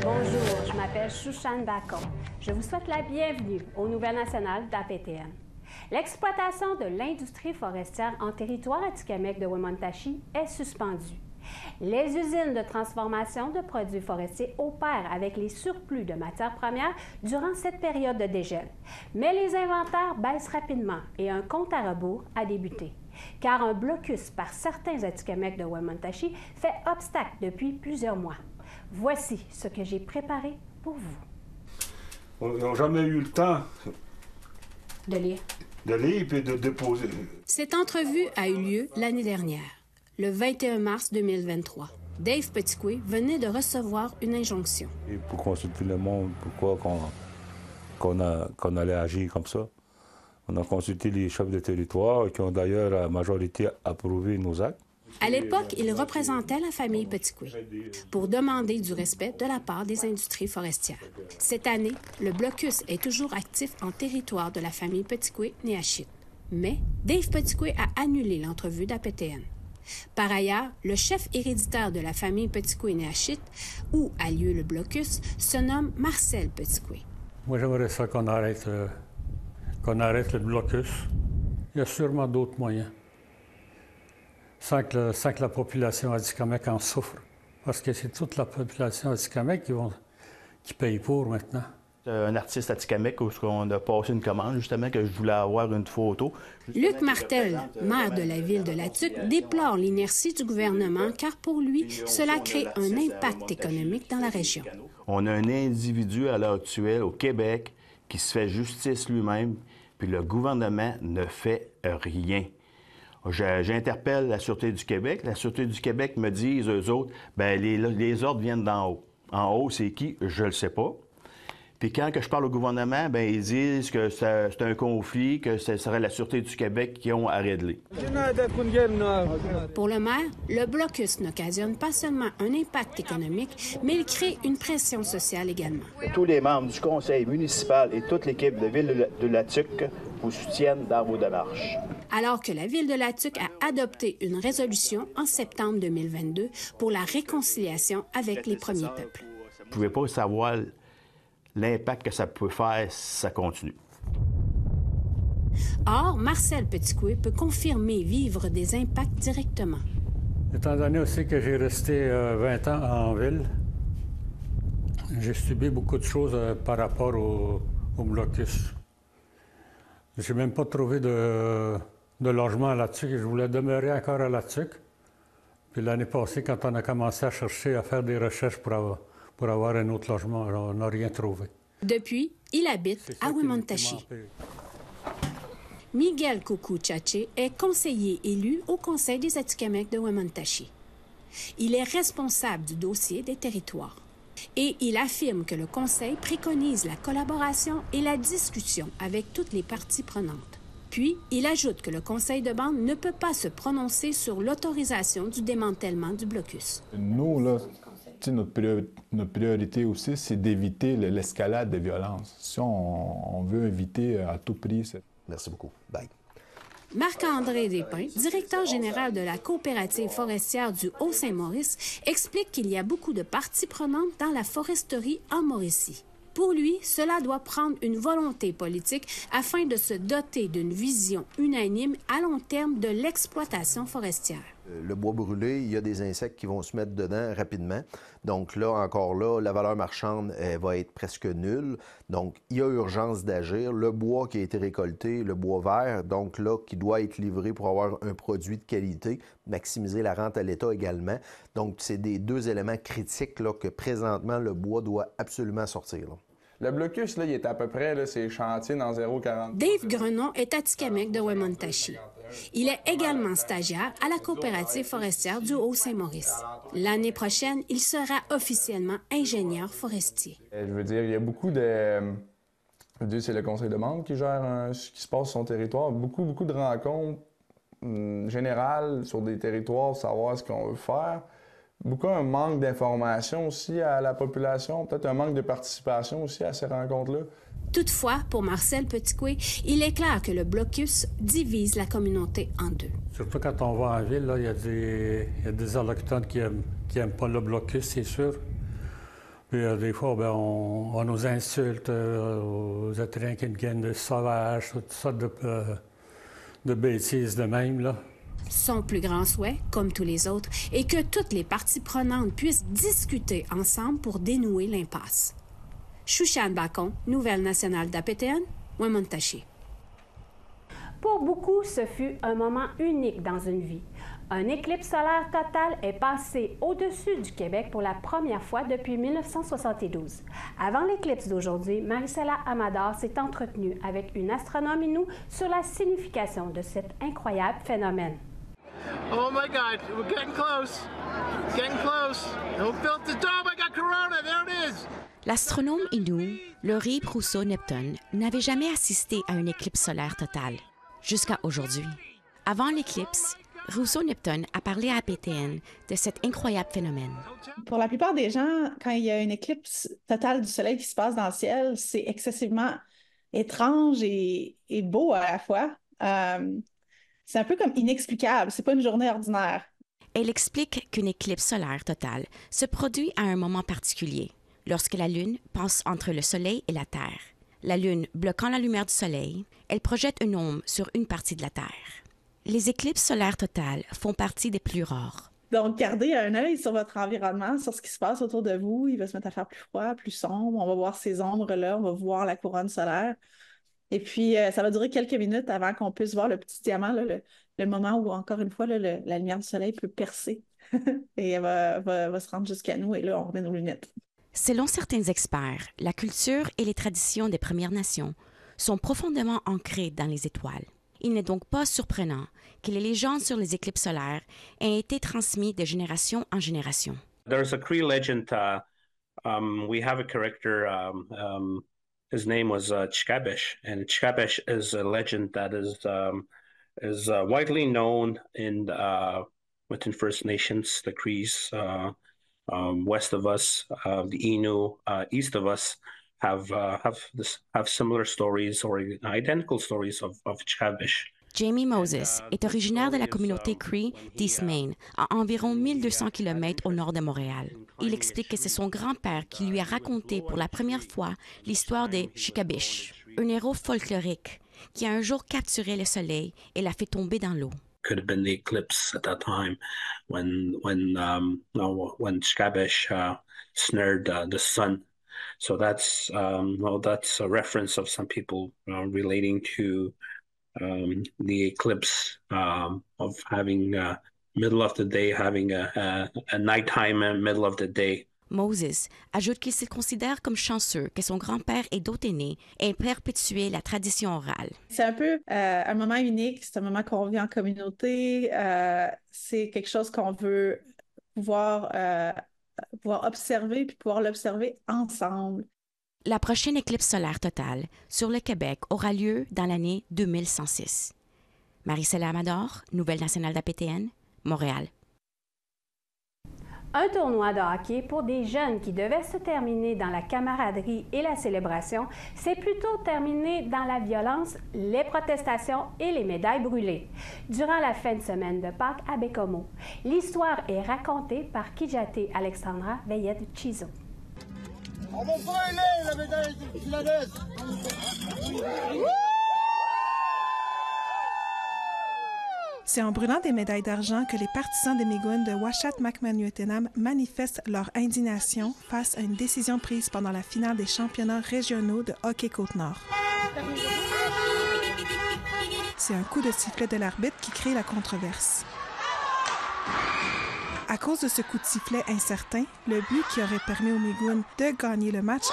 Bonjour, je m'appelle Chouchane Bacon. Je vous souhaite la bienvenue aux Nouvelles nationales d'APTN. L'exploitation de l'industrie forestière en territoire atikamekw de Wemotaci est suspendue. Les usines de transformation de produits forestiers opèrent avec les surplus de matières premières durant cette période de dégel. Mais les inventaires baissent rapidement et un compte à rebours a débuté. Car un blocus par certains atikamekw de Wemotaci fait obstacle depuis plusieurs mois. Voici ce que j'ai préparé pour vous. On n'a jamais eu le temps de lire et de déposer. Cette entrevue a eu lieu l'année dernière, le 21 mars 2023. Dave Petitcoué venait de recevoir une injonction. Et pour consulter le monde, pourquoi qu'on allait agir comme ça. On a consulté les chefs de territoire qui ont d'ailleurs à majorité approuvé nos actes. À l'époque, il représentait la famille Petitcoué pour demander du respect de la part des industries forestières. Cette année, le blocus est toujours actif en territoire de la famille Petitcoué-Néashit. Mais Dave Petitcoué a annulé l'entrevue d'APTN. Par ailleurs, le chef héréditaire de la famille Petitcoué-Néashit, où a lieu le blocus, se nomme Marcel Petitcoué. Moi, j'aimerais ça qu'on arrête le blocus. Il y a sûrement d'autres moyens. Sans que la population atikamekw en souffre. Parce que c'est toute la population atikamekw qui paye pour maintenant. Un artiste atikamekw où on a passé une commande, justement, que je voulais avoir une photo. Luc Martel, maire de la ville de Latuque, déplore l'inertie du gouvernement car pour lui, cela crée un impact économique dans la région. On a un individu à l'heure actuelle au Québec qui se fait justice lui-même, puis le gouvernement ne fait rien. J'interpelle la Sûreté du Québec. La Sûreté du Québec me dit, eux autres, bien, les ordres viennent d'en haut. En haut, c'est qui? Je le sais pas. Puis quand que je parle au gouvernement, bien, ils disent que c'est un conflit, que ce serait la Sûreté du Québec qui ont à régler. Pour le maire, le blocus n'occasionne pas seulement un impact économique, mais il crée une pression sociale également. Tous les membres du conseil municipal et toute l'équipe de Ville de Latuque vous soutiennent dans vos démarches. Alors que la Ville de Latuque a adopté une résolution en septembre 2022 pour la réconciliation avec les premiers peuples. Vous ne pouvez pas savoir l'impact que ça peut faire si ça continue. Or, Marcel Petitcoué peut confirmer vivre des impacts directement. Étant donné aussi que j'ai resté 20 ans en ville, j'ai subi beaucoup de choses par rapport au blocus. Je n'ai même pas trouvé de logement à Latuque. Je voulais demeurer encore à Latuque. Puis l'année passée, quand on a commencé à chercher, à faire des recherches pour avoir un autre logement, on n'a rien trouvé. Depuis, il habite à Wemotaci. Miguel Coucou-Tchatché est conseiller élu au Conseil des Atikamekw de Wemotaci. Il est responsable du dossier des territoires. Et il affirme que le Conseil préconise la collaboration et la discussion avec toutes les parties prenantes. Puis, il ajoute que le Conseil de bande ne peut pas se prononcer sur l'autorisation du démantèlement du blocus. Nous, là, notre priorité aussi, c'est d'éviter l'escalade de violence. Si on veut éviter à tout prix... Merci beaucoup. Bye. Marc-André Despins, directeur général de la coopérative forestière du Haut-Saint-Maurice, explique qu'il y a beaucoup de parties prenantes dans la foresterie en Mauricie. Pour lui, cela doit prendre une volonté politique afin de se doter d'une vision unanime à long terme de l'exploitation forestière. Le bois brûlé, il y a des insectes qui vont se mettre dedans rapidement. Donc là, encore là, la valeur marchande va être presque nulle. Donc, il y a urgence d'agir. Le bois qui a été récolté, le bois vert, donc là, qui doit être livré pour avoir un produit de qualité, maximiser la rente à l'État également. Donc, c'est des deux éléments critiques là, que présentement, le bois doit absolument sortir. Là. Le blocus, là, il est à peu près, là, c'est chantier dans 0,40. Dave Grenon est atikamekw de Wemotaci. Il est également stagiaire à la coopérative forestière du Haut-Saint-Maurice. L'année prochaine, il sera officiellement ingénieur forestier. Je veux dire, il y a beaucoup de... Je veux dire, c'est le conseil de membres qui gère ce qui se passe sur son territoire. Beaucoup de rencontres générales sur des territoires, savoir ce qu'on veut faire. Beaucoup un manque d'information aussi à la population, peut-être un manque de participation aussi à ces rencontres-là. Toutefois, pour Marcel Petitcoué, il est clair que le blocus divise la communauté en deux. Surtout quand on va en ville, là, il y a des Autochtones qui aiment pas le blocus, c'est sûr. Puis des fois, ben, on nous insulte aux Atrinquinquins de sauvages, toutes sortes de bêtises de même, là. Son plus grand souhait, comme tous les autres, est que toutes les parties prenantes puissent discuter ensemble pour dénouer l'impasse. Shushan Bacon, Nouvelle nationale d'APTN, Wemotaci. Pour beaucoup, ce fut un moment unique dans une vie. Un éclipse solaire total est passé au-dessus du Québec pour la première fois depuis 1972. Avant l'éclipse d'aujourd'hui, Maricela Amador s'est entretenue avec une astronome Innu sur la signification de cet incroyable phénomène. Oh my God, we're getting close. Getting close. No filter. Oh my God, Corona, there it is. L'astronome Innu, Laurie Rousseau-Neptune, n'avait jamais assisté à une éclipse solaire totale, jusqu'à aujourd'hui. Avant l'éclipse, Rousseau-Neptune a parlé à APTN de cet incroyable phénomène. Pour la plupart des gens, quand il y a une éclipse totale du Soleil qui se passe dans le ciel, c'est excessivement étrange et beau à la fois. C'est un peu comme inexplicable, c'est pas une journée ordinaire. Elle explique qu'une éclipse solaire totale se produit à un moment particulier, lorsque la Lune passe entre le Soleil et la Terre. La Lune bloquant la lumière du Soleil, elle projette une ombre sur une partie de la Terre. Les éclipses solaires totales font partie des plus rares. Donc, gardez un œil sur votre environnement, sur ce qui se passe autour de vous. Il va se mettre à faire plus froid, plus sombre. On va voir ces ombres-là, on va voir la couronne solaire. Et puis, ça va durer quelques minutes avant qu'on puisse voir le petit diamant, là, le moment où, encore une fois, là, la lumière du soleil peut percer et elle va se rendre jusqu'à nous. Et là, on remet nos lunettes. Selon certains experts, la culture et les traditions des Premières Nations sont profondément ancrées dans les étoiles. Il n'est donc pas surprenant que les légendes sur les éclipses solaires aient été transmises de génération en génération. There's a Cree legend. We have a character. His name was Chkabesh, and Chkabesh is a legend that is widely known within First Nations, the Crees, west of us, the Innu, east of us. Have similar stories or identical stories of Chkabesh. Jamie Moses est originaire de la communauté Cree d'East Main, à environ 1200 km au nord de Montréal. Il explique que c'est son grand-père qui lui a raconté pour la première fois l'histoire de Chkabesh, un héros folklorique qui a un jour capturé le soleil et l'a fait tomber dans l'eau. Could have been the eclipse at that time when Chkabesh snared the sun. So that's a reference of some people relating to the eclipse of having middle of the day, having a nighttime and middle of the day. Moses ajoute qu'il se considère comme chanceux que son grand-père et d'autres aînés aient perpétué la tradition orale. C'est un peu un moment unique, c'est un moment qu'on vit en communauté, c'est quelque chose qu'on veut pouvoir observer puis pouvoir l'observer ensemble. La prochaine éclipse solaire totale sur le Québec aura lieu dans l'année 2106. Maricela Amador, Nouvelle nationale d'APTN, Montréal. Un tournoi de hockey pour des jeunes qui devait se terminer dans la camaraderie et la célébration s'est plutôt terminé dans la violence, les protestations et les médailles brûlées. Durant la fin de semaine de Pâques à Bécomo, l'histoire est racontée par Kijate Alexandra Veillette-Chizo. On va brûler la médaille du Philadelphie! C'est en brûlant des médailles d'argent que les partisans des Miigwech de Uashat-Makmaniutenam manifestent leur indignation face à une décision prise pendant la finale des championnats régionaux de hockey Côte-Nord. C'est un coup de sifflet de l'arbitre qui crée la controverse. À cause de ce coup de sifflet incertain, le but qui aurait permis aux Miigwech de gagner le match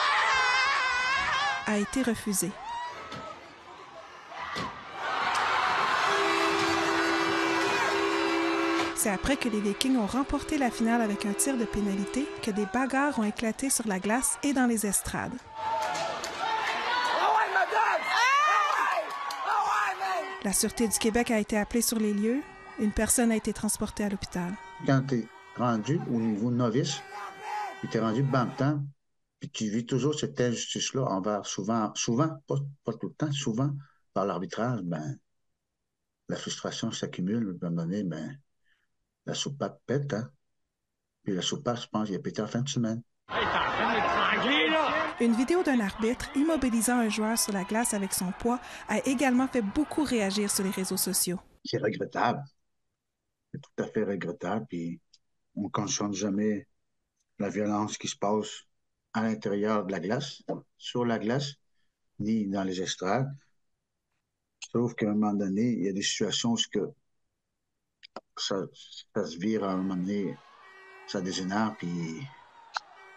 a été refusé. C'est après que les Vikings ont remporté la finale avec un tir de pénalité que des bagarres ont éclaté sur la glace et dans les estrades. La Sûreté du Québec a été appelée sur les lieux. Une personne a été transportée à l'hôpital. Quand tu es rendu au niveau novice, puis tu es rendu bantam, puis tu vis toujours cette injustice-là envers souvent, pas tout le temps, souvent, par l'arbitrage, ben, la frustration s'accumule, à un moment donné, ben, la soupape pète, hein? Puis la soupape, je pense, il a pété en fin de semaine. Une vidéo d'un arbitre immobilisant un joueur sur la glace avec son poids a également fait beaucoup réagir sur les réseaux sociaux. C'est regrettable. C'est tout à fait regrettable. Puis on ne cautionne jamais la violence qui se passe à l'intérieur de la glace, sur la glace, ni dans les estrades. Je trouve qu'à un moment donné, il y a des situations où ça se vire à un moment donné, ça dégénère, puis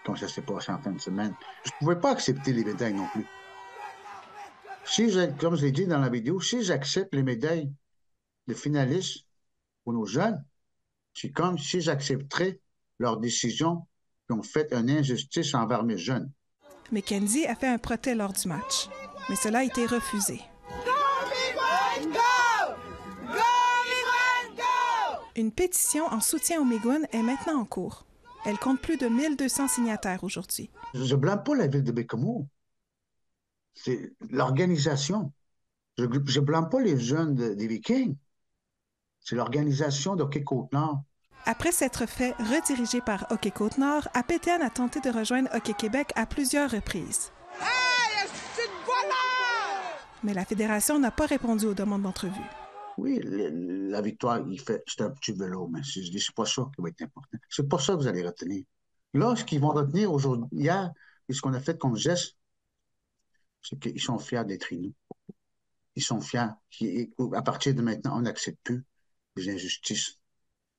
comme ça s'est passé en fin de semaine. Je ne pouvais pas accepter les médailles non plus. Comme je l'ai dit dans la vidéo, si j'accepte les médailles de finalistes pour nos jeunes, c'est comme si j'accepterais leur décision qui ont fait une injustice envers mes jeunes. Mackenzie a fait un protest lors du match, mais cela a été refusé. Une pétition en soutien aux Migoun est maintenant en cours. Elle compte plus de 1200 signataires aujourd'hui. Je ne blâme pas la ville de Bécomo. C'est l'organisation. Je ne blâme pas les jeunes des Vikings. C'est l'organisation d'Hockey Côte-Nord. Après s'être fait rediriger par Hockey Côte-Nord, APTN a tenté de rejoindre Hockey Québec à plusieurs reprises. Hey, mais la fédération n'a pas répondu aux demandes d'entrevue. Oui, la victoire, c'est un petit vélo, mais c'est pas ça qui va être important. C'est pas ça que vous allez retenir. Là, ce qu'ils vont retenir aujourd'hui, hier, et ce qu'on a fait comme geste, c'est qu'ils sont fiers d'être nous. Ils sont fiers. À partir de maintenant, on n'accepte plus les injustices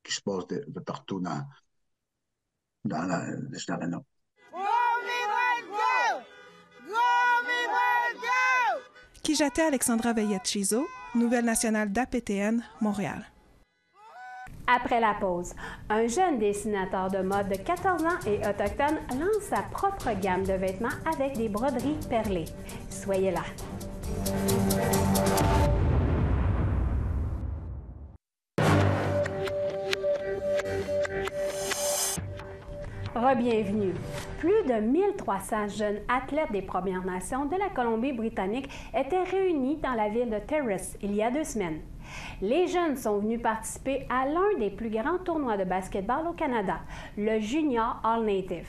qui se passent de partout dans l'arena. Kijate Alexandra Veillette-Chizo, Nouvelle nationale d'APTN, Montréal. Après la pause, un jeune dessinateur de mode de 14 ans et autochtone lance sa propre gamme de vêtements avec des broderies perlées. Soyez là! Re-bienvenue. Plus de 1300 jeunes athlètes des Premières Nations de la Colombie-Britannique étaient réunis dans la ville de Terrace il y a 2 semaines. Les jeunes sont venus participer à l'un des plus grands tournois de basketball au Canada, le Junior All-Native.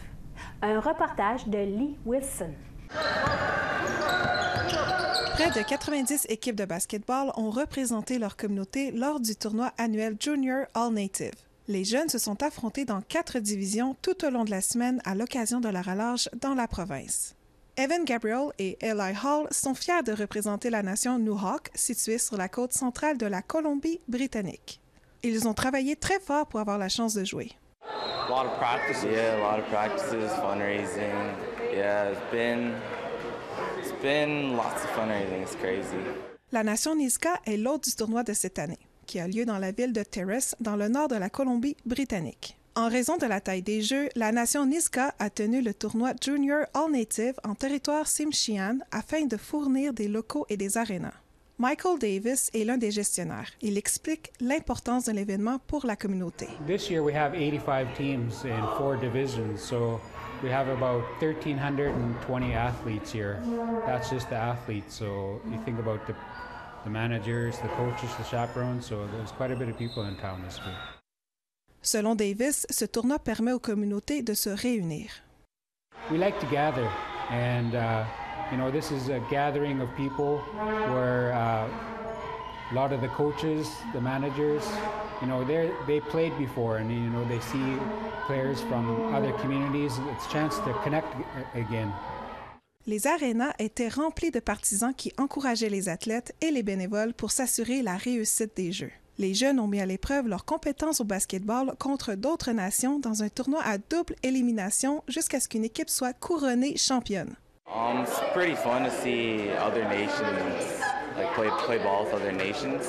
Un reportage de Lee Wilson. Près de 90 équipes de basketball ont représenté leur communauté lors du tournoi annuel Junior All-Native. Les jeunes se sont affrontés dans 4 divisions tout au long de la semaine à l'occasion de leur relâche dans la province. Evan Gabriel et Eli Hall sont fiers de représenter la nation Newhawk, située sur la côte centrale de la Colombie-Britannique. Ils ont travaillé très fort pour avoir la chance de jouer. A lot of practices. Yeah, a lot of practices, fundraising. Yeah, it's been lots of fundraising. It's crazy. La nation Niska est l'hôte du tournoi de cette année, qui a lieu dans la ville de Terrace, dans le nord de la Colombie-Britannique. En raison de la taille des Jeux, la nation Niska a tenu le tournoi Junior All-Native en territoire Tsimshian afin de fournir des locaux et des arénas. Michael Davis est l'un des gestionnaires. Il explique l'importance de l'événement pour la communauté. This year we have 85 teams in 4 divisions, so we have about 1,320 athletes here. That's just the athletes, so you think about the managers, the coaches, the chaperones, so there's quite a bit of people in town this week. Selon Davis, ce tournoi permet aux communautés de se réunir. We like to gather, and this is a gathering of people where a lot of the coaches, the managers, they played before, and they see players from other communities. It's a chance to connect again. Les arénas étaient remplis de partisans qui encourageaient les athlètes et les bénévoles pour s'assurer la réussite des Jeux. Les jeunes ont mis à l'épreuve leurs compétences au basketball contre d'autres nations dans un tournoi à double élimination jusqu'à ce qu'une équipe soit couronnée championne. It's pretty fun to see other nations play ball with other nations.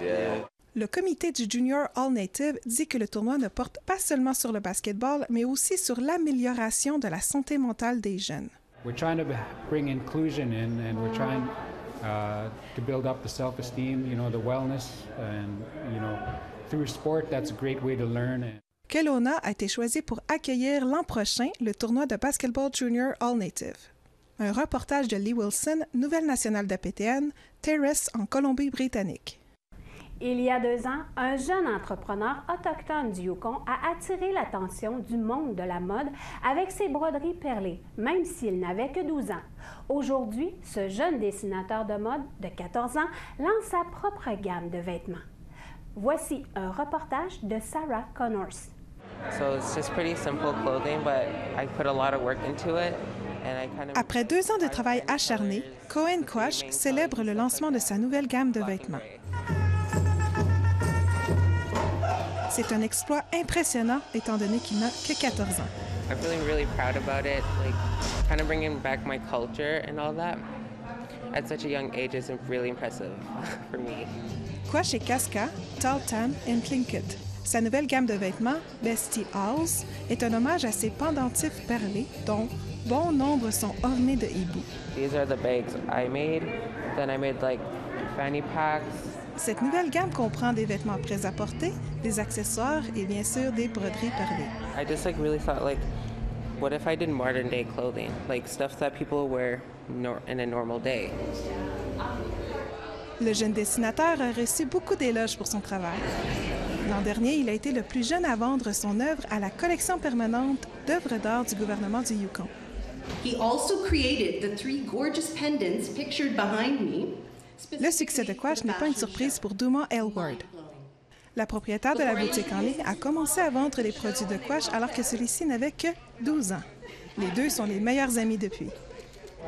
Yeah. Le comité du Junior All-Native dit que le tournoi ne porte pas seulement sur le basketball, mais aussi sur l'amélioration de la santé mentale des jeunes. We're trying to bring inclusion in, and we're trying to build up the self-esteem, the wellness, and through sport, that's a great way to learn. Kelowna a été choisi pour accueillir l'an prochain le tournoi de basketball Junior All-Native. Un reportage de Lee Wilson, Nouvelle nationale d'APTN, Terrace en Colombie-Britannique. Il y a 2 ans, un jeune entrepreneur autochtone du Yukon a attiré l'attention du monde de la mode avec ses broderies perlées, même s'il n'avait que 12 ans. Aujourd'hui, ce jeune dessinateur de mode de 14 ans lance sa propre gamme de vêtements. Voici un reportage de Sarah Connors. Après 2 ans de travail acharné, Cohen Quach célèbre le lancement de sa nouvelle gamme de vêtements. C'est un exploit impressionnant étant donné qu'il n'a que 14 ans. I'm feeling really proud about it, like kind of bringing back my culture and all that. At such a young age is really impressive for me. Quach et Casca, Tall Tan et Tlingit. Sa nouvelle gamme de vêtements, Bestie Owls, est un hommage à ses pendentifs perlés, dont bon nombre sont ornés de hibou. These are the bags I made. Then I made like fanny packs. Cette nouvelle gamme comprend des vêtements prêts à porter, des accessoires et bien sûr des broderies perlées. I just really thought what if I did modern day clothing, like stuff that people wear in a normal day. Le jeune dessinateur a reçu beaucoup d'éloges pour son travail. L'an dernier, il a été le plus jeune à vendre son œuvre à la collection permanente d'œuvres d'art du gouvernement du Yukon. He also created the 3 gorgeous pendants pictured behind me. Le succès de Quach n'est pas une surprise pour Duma Aylward. La propriétaire de la boutique en ligne a commencé à vendre les produits de Quach alors que celui-ci n'avait que 12 ans. Les deux sont les meilleurs amis depuis.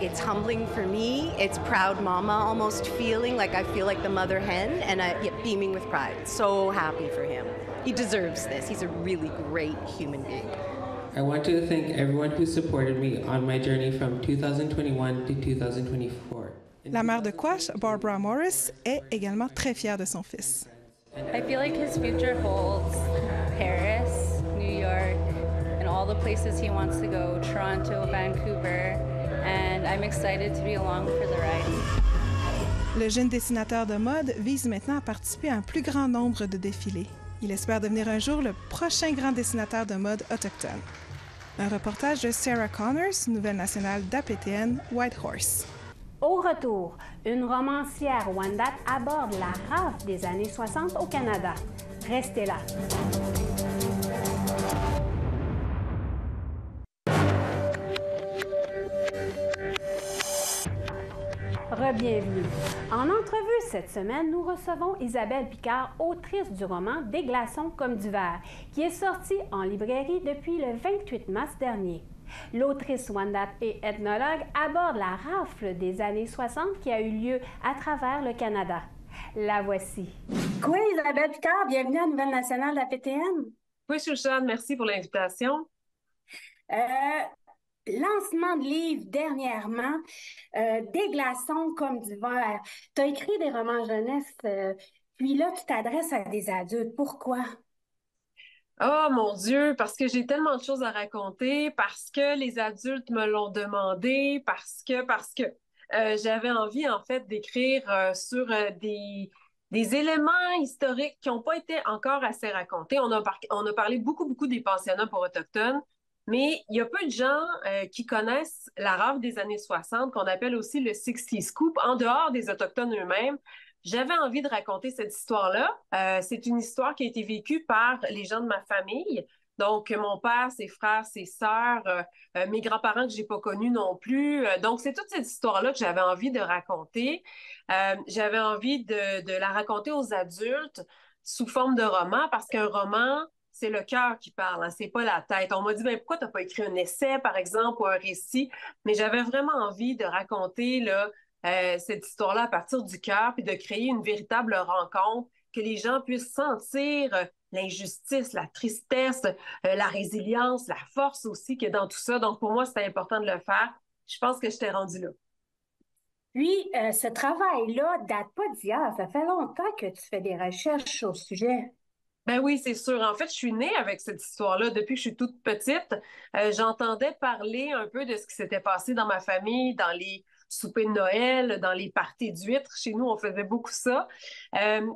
It's humbling for me. It's proud mama almost feeling, like I feel like the mother hen, and beaming with pride. So happy for him. He deserves this. He's a really great human being. I want to thank everyone who supported me on my journey from 2021 to 2024. La mère de Quach, Barbara Morris, est également très fière de son fils. I feel like his future holds Paris, New York, and all the places he wants to go, Toronto, Vancouver, and I'm excited to be along for the ride. Le jeune dessinateur de mode vise maintenant à participer à un plus grand nombre de défilés. Il espère devenir un jour le prochain grand dessinateur de mode autochtone. Un reportage de Sarah Connors, nouvelle nationale d'APTN, Whitehorse. Au retour, une romancière Wendat aborde la rafle des années 60 au Canada. Restez là. Re-bienvenue. En entrevue cette semaine, nous recevons Isabelle Picard, autrice du roman Des glaçons comme du verre, qui est sorti en librairie depuis le 28 mars dernier. L'autrice Wendat et ethnologue aborde la rafle des années 60 qui a eu lieu à travers le Canada. La voici. Oui, Isabelle Picard, bienvenue à Nouvelle Nationale de la PTN. Oui, Chouchane, merci pour l'invitation. Lancement de livre dernièrement, Des glaçons comme du verre. Tu as écrit des romans jeunesse, puis là, tu t'adresses à des adultes. Pourquoi? Oh mon Dieu, parce que j'ai tellement de choses à raconter, parce que les adultes me l'ont demandé, parce que j'avais envie en fait d'écrire sur des éléments historiques qui n'ont pas été encore assez racontés. On a parlé beaucoup des pensionnats pour autochtones, mais il y a peu de gens qui connaissent la rafle des années 60, qu'on appelle aussi le 60 Scoop, en dehors des Autochtones eux-mêmes. J'avais envie de raconter cette histoire-là. C'est une histoire qui a été vécue par les gens de ma famille. Donc, mon père, ses frères, ses sœurs, mes grands-parents que je n'ai pas connus non plus. Donc, c'est toute cette histoire-là que j'avais envie de raconter. J'avais envie de la raconter aux adultes sous forme de roman parce qu'un roman, c'est le cœur qui parle, hein, c'est pas la tête. On m'a dit, pourquoi tu n'as pas écrit un essai, par exemple, ou un récit? Mais j'avais vraiment envie de raconter là, cette histoire-là à partir du cœur, puis de créer une véritable rencontre, que les gens puissent sentir l'injustice, la tristesse, la résilience, la force aussi qu'il y a dans tout ça. Donc, pour moi, c'était important de le faire. Je pense que je t'ai rendue là. Puis, ce travail-là date pas d'hier. Ça fait longtemps que tu fais des recherches au sujet. Ben oui, c'est sûr. En fait, je suis née avec cette histoire-là depuis que je suis toute petite. J'entendais parler un peu de ce qui s'était passé dans ma famille, dans les soupers de Noël, dans les parties d'huîtres. Chez nous, on faisait beaucoup ça.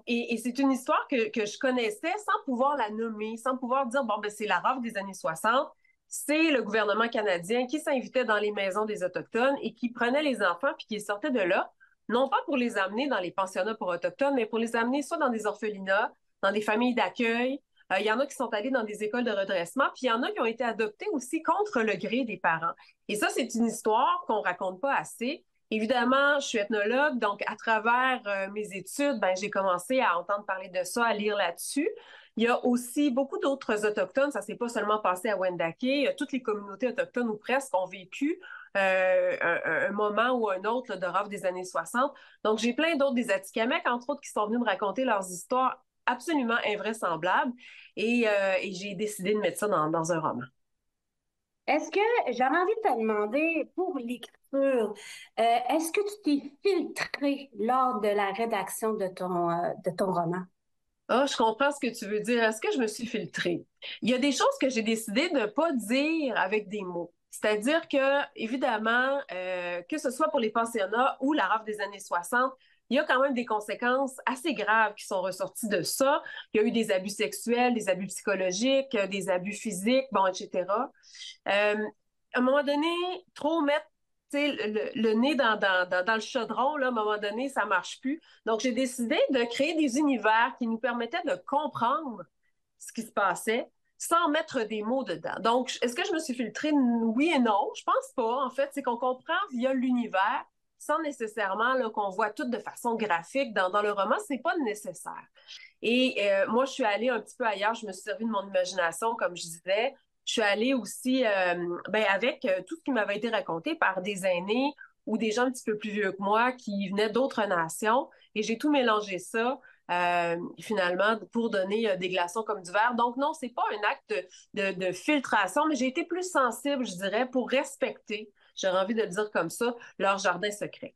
Et c'est une histoire que je connaissais sans pouvoir la nommer, sans pouvoir dire, c'est la rafle des années 60. C'est le gouvernement canadien qui s'invitait dans les maisons des Autochtones et qui prenait les enfants puis qui les sortait de là non pas pour les amener dans les pensionnats pour autochtones, mais pour les amener soit dans des orphelinats, dans des familles d'accueil. Il y en a qui sont allés dans des écoles de redressement, puis il y en a qui ont été adoptés aussi contre le gré des parents. Et ça, c'est une histoire qu'on raconte pas assez. Évidemment, je suis ethnologue, donc à travers mes études, j'ai commencé à entendre parler de ça, à lire là-dessus. Il y a aussi beaucoup d'autres autochtones, ça s'est pas seulement passé à Wendake, toutes les communautés autochtones ou presque ont vécu un moment ou un autre là, de rave des années 60. Donc, j'ai plein d'autres, des Atikamekw, entre autres, qui sont venus me raconter leurs histoires absolument invraisemblables et j'ai décidé de mettre ça dans un roman. Est-ce que, j'avais envie de te demander, pour l'écriture, est-ce que tu t'es filtré lors de la rédaction de ton roman? Ah, je comprends ce que tu veux dire. Est-ce que je me suis filtrée? Il y a des choses que j'ai décidé de ne pas dire avec des mots. C'est-à-dire que, évidemment, que ce soit pour les pensionnats ou la rave des années 60, il y a quand même des conséquences assez graves qui sont ressorties de ça. Il y a eu des abus sexuels, des abus psychologiques, des abus physiques, etc. À un moment donné, trop mettre le nez dans le chaudron, là, à un moment donné, ça ne marche plus. Donc, j'ai décidé de créer des univers qui nous permettaient de comprendre ce qui se passait sans mettre des mots dedans. Donc, est-ce que je me suis filtrée? Oui et non. Je pense pas. En fait, c'est qu'on comprend via l'univers sans nécessairement qu'on voit tout de façon graphique dans le roman. C'est pas nécessaire. Et moi, je suis allée un petit peu ailleurs. Je me suis servi de mon imagination, comme je disais. Je suis allée aussi avec tout ce qui m'avait été raconté par des aînés ou des gens un petit peu plus vieux que moi qui venaient d'autres nations. Et j'ai tout mélangé ça, finalement, pour donner des glaçons comme du verre. Donc non, c'est pas un acte de filtration, mais j'ai été plus sensible, je dirais, pour respecter, j'aurais envie de le dire comme ça, leur jardin secret.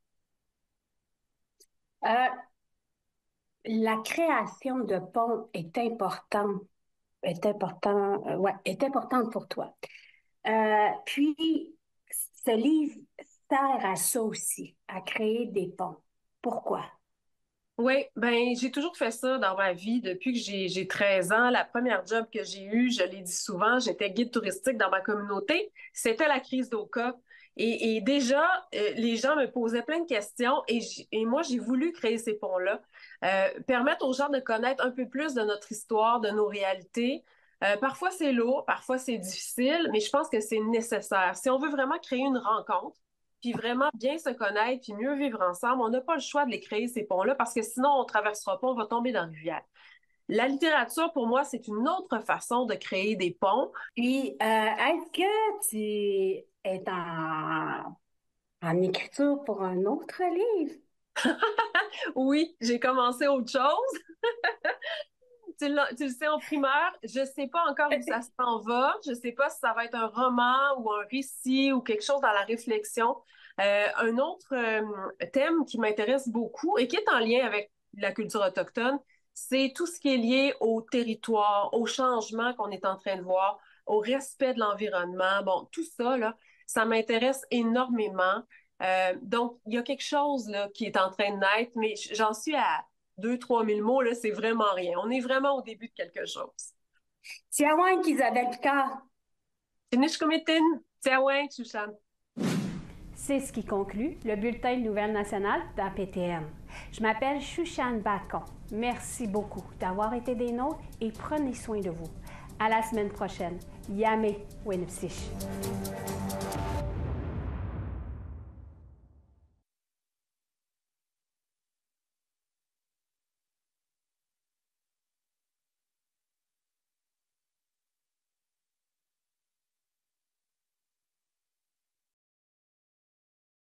La création de ponts est importante. Est importante pour toi. Puis, ce livre sert à ça aussi, à créer des ponts. Pourquoi? Oui, j'ai toujours fait ça dans ma vie depuis que j'ai 13 ans. La première job que j'ai eue, je l'ai dit souvent, j'étais guide touristique dans ma communauté. C'était la crise d'Oka. Et déjà, les gens me posaient plein de questions et moi, j'ai voulu créer ces ponts-là, permettre aux gens de connaître un peu plus de notre histoire, de nos réalités. Parfois, c'est lourd, parfois, c'est difficile, mais je pense que c'est nécessaire. Si on veut vraiment créer une rencontre, puis vraiment bien se connaître, puis mieux vivre ensemble, on n'a pas le choix de les créer, ces ponts-là, parce que sinon, on ne traversera pas, on va tomber dans la rivière. La littérature, pour moi, c'est une autre façon de créer des ponts. Puis, est-ce que tu es en écriture pour un autre livre? Oui, j'ai commencé autre chose. Tu le sais en primeur, je ne sais pas encore où ça s'en va. Je ne sais pas si ça va être un roman ou un récit ou quelque chose dans la réflexion. Un autre thème qui m'intéresse beaucoup et qui est en lien avec la culture autochtone, c'est tout ce qui est lié au territoire, au changement qu'on est en train de voir, au respect de l'environnement. Bon, tout ça, là, ça m'intéresse énormément. Donc, il y a quelque chose là, qui est en train de naître, mais j'en suis à 2-3 000 mots, là, c'est vraiment rien. On est vraiment au début de quelque chose. Tiawang, Isabelle Picard. Tinishkumitin, Tiawang, Shushan. C'est ce qui conclut le bulletin de nouvelles nationales d'APTN. Je m'appelle Shushan Bacon. Merci beaucoup d'avoir été des nôtres et prenez soin de vous. À la semaine prochaine. Yame Wenipsich.